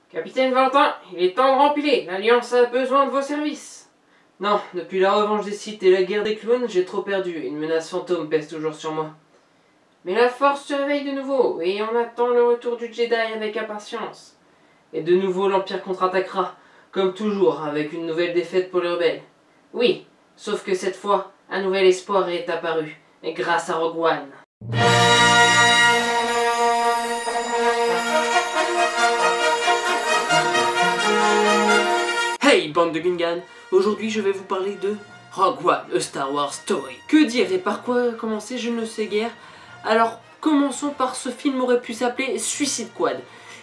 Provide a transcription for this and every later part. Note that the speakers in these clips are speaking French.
Capitaine Valentin, il est temps de rempiler. L'Alliance a besoin de vos services. Non, depuis la revanche des Sith et la guerre des clones, j'ai trop perdu. Une menace fantôme pèse toujours sur moi. Mais la Force se réveille de nouveau, et on attend le retour du Jedi avec impatience. Et de nouveau l'Empire contre-attaquera, comme toujours, avec une nouvelle défaite pour les rebelles. Oui, sauf que cette fois, un nouvel espoir est apparu, et grâce à Rogue One. Hey bande de Gungan, aujourd'hui je vais vous parler de Rogue One, A Star Wars Story. Que dire et par quoi commencer, je ne sais guère. Alors commençons par ce film aurait pu s'appeler Suicide Squad.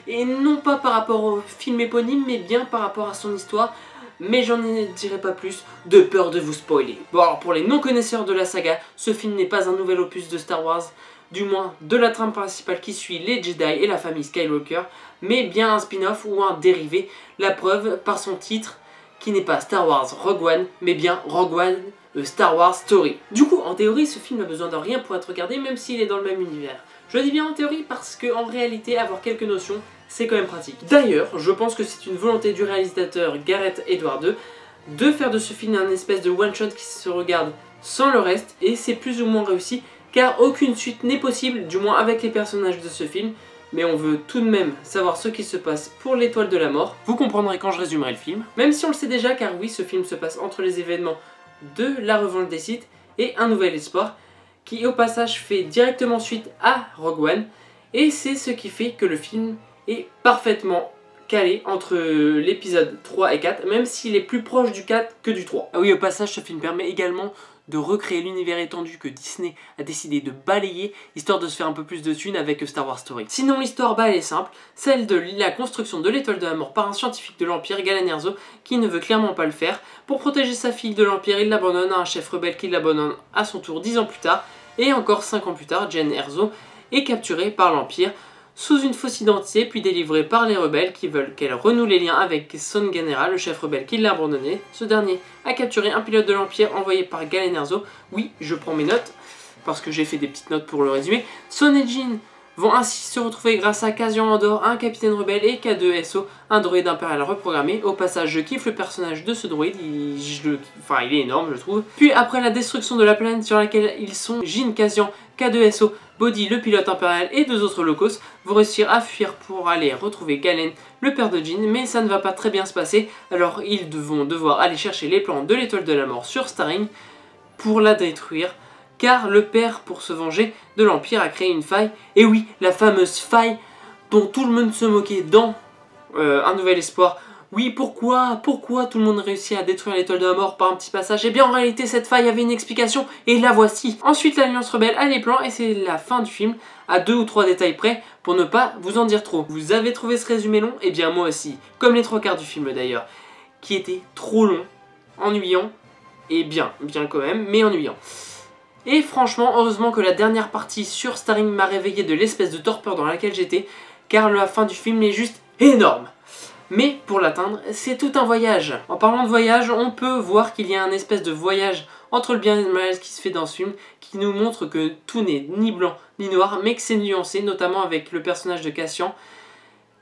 Et non pas par rapport au film éponyme, mais bien par rapport à son histoire. Mais j'en dirai pas plus, de peur de vous spoiler. Bon alors pour les non-connaisseurs de la saga, ce film n'est pas un nouvel opus de Star Wars, du moins de la trame principale qui suit les Jedi et la famille Skywalker, mais bien un spin-off ou un dérivé, la preuve par son titre qui n'est pas Star Wars Rogue One, mais bien Rogue One, Star Wars Story. Du coup, en théorie, ce film n'a besoin de rien pour être regardé, même s'il est dans le même univers. Je dis bien en théorie parce qu'en réalité, avoir quelques notions, c'est quand même pratique. D'ailleurs, je pense que c'est une volonté du réalisateur Gareth Edwards II de faire de ce film un espèce de one-shot qui se regarde sans le reste, et c'est plus ou moins réussi, car aucune suite n'est possible, du moins avec les personnages de ce film, mais on veut tout de même savoir ce qui se passe pour l'Étoile de la Mort. Vous comprendrez quand je résumerai le film. Même si on le sait déjà, car oui, ce film se passe entre les événements de la revanche des Sith et Un Nouvel Espoir, qui au passage fait directement suite à Rogue One, et c'est ce qui fait que le film est parfaitement calé entre l'épisode 3 et 4, même s'il est plus proche du 4 que du 3. Ah oui, au passage, ce film permet également de recréer l'univers étendu que Disney a décidé de balayer, histoire de se faire un peu plus de thunes avec Star Wars Story. Sinon l'histoire elle est simple, celle de la construction de l'Étoile de la Mort par un scientifique de l'Empire, Galen Erso, qui ne veut clairement pas le faire. Pour protéger sa fille de l'Empire, il l'abandonne à un chef rebelle qui l'abandonne à son tour 10 ans plus tard, et encore 5 ans plus tard, Jyn Erso est capturée par l'Empire, sous une fausse identité, puis délivrée par les rebelles qui veulent qu'elle renoue les liens avec Son Ganera, le chef rebelle qui l'a abandonné. Ce dernier a capturé un pilote de l'Empire envoyé par Galen Erso. Oui, je prends mes notes, parce que j'ai fait des petites notes pour le résumer. Son et Jyn vont ainsi se retrouver grâce à Cassian Andor, un capitaine rebelle, et K2SO, un droïde impérial reprogrammé. Au passage, je kiffe le personnage de ce droïde, il est énorme je trouve. Puis après la destruction de la planète sur laquelle ils sont, Jyn, Cassian, K2SO, Bodhi, le pilote impérial et deux autres locos vont réussir à fuir pour aller retrouver Galen, le père de Jyn, mais ça ne va pas très bien se passer, alors ils vont devoir aller chercher les plans de l'Étoile de la Mort sur Starring pour la détruire, car le père, pour se venger de l'Empire, a créé une faille, et oui, la fameuse faille dont tout le monde se moquait dans Un Nouvel Espoir. Oui, pourquoi tout le monde réussit à détruire l'Étoile de la Mort par un petit passage? Eh bien en réalité cette faille avait une explication, et la voici. Ensuite l'Alliance Rebelle a les plans, et c'est la fin du film, à 2 ou 3 détails près, pour ne pas vous en dire trop. Vous avez trouvé ce résumé long? Eh bien moi aussi, comme les 3/4 du film d'ailleurs, qui était trop long, ennuyant, et bien quand même, mais ennuyant. Et franchement, heureusement que la dernière partie sur Starring m'a réveillé de l'espèce de torpeur dans laquelle j'étais, car la fin du film est juste énorme. Mais pour l'atteindre, c'est tout un voyage. En parlant de voyage, on peut voir qu'il y a un espèce de voyage entre le bien et le mal qui se fait dans ce film, qui nous montre que tout n'est ni blanc ni noir, mais que c'est nuancé, notamment avec le personnage de Cassian,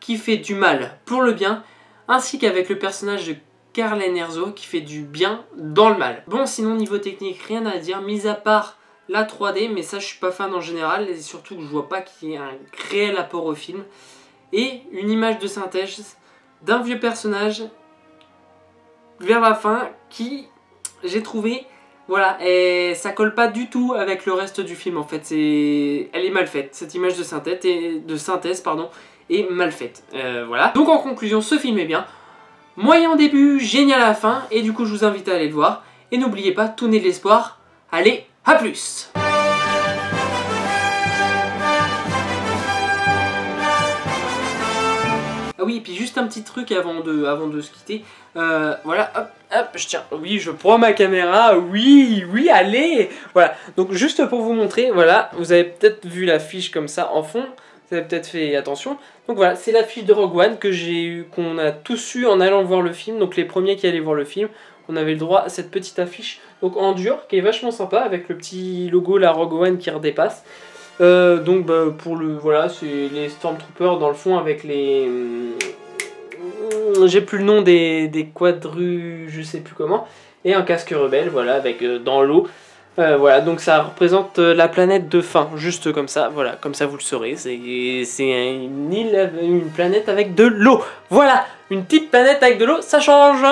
qui fait du mal pour le bien, ainsi qu'avec le personnage de Galen Erso, qui fait du bien dans le mal. Bon, sinon niveau technique, rien à dire, mis à part la 3D, mais ça je suis pas fan en général, et surtout que je vois pas qu'il y ait un réel apport au film. Et une image de synthèse d'un vieux personnage vers la fin qui, j'ai trouvé, voilà, et ça colle pas du tout avec le reste du film en fait, elle est mal faite, cette image de synthèse est mal faite, voilà. Donc en conclusion, ce film est bien, moyen au début, génial à la fin, et du coup je vous invite à aller le voir, et n'oubliez pas, tout n'est de l'espoir, allez, à plus! Ah oui, et puis juste un petit truc avant de se quitter. Voilà, hop, je tiens. Oui, je prends ma caméra. Oui, allez. Voilà, donc juste pour vous montrer, voilà, vous avez peut-être vu l'affiche comme ça en fond. Vous avez peut-être fait attention. Donc voilà, c'est l'affiche de Rogue One qu'on a tous eu en allant voir le film. Donc les premiers qui allaient voir le film, on avait le droit à cette petite affiche. Donc en dur, qui est vachement sympa, avec le petit logo, la Rogue One qui redépasse. Donc pour le voilà, c'est les Stormtroopers dans le fond avec les j'ai plus le nom des quadrus, je sais plus comment, et un casque rebelle, voilà, avec dans l'eau. Voilà, donc ça représente la planète de fin, juste comme ça, voilà, comme ça vous le saurez, c'est une île, une planète avec de l'eau, voilà, une petite planète avec de l'eau, ça change.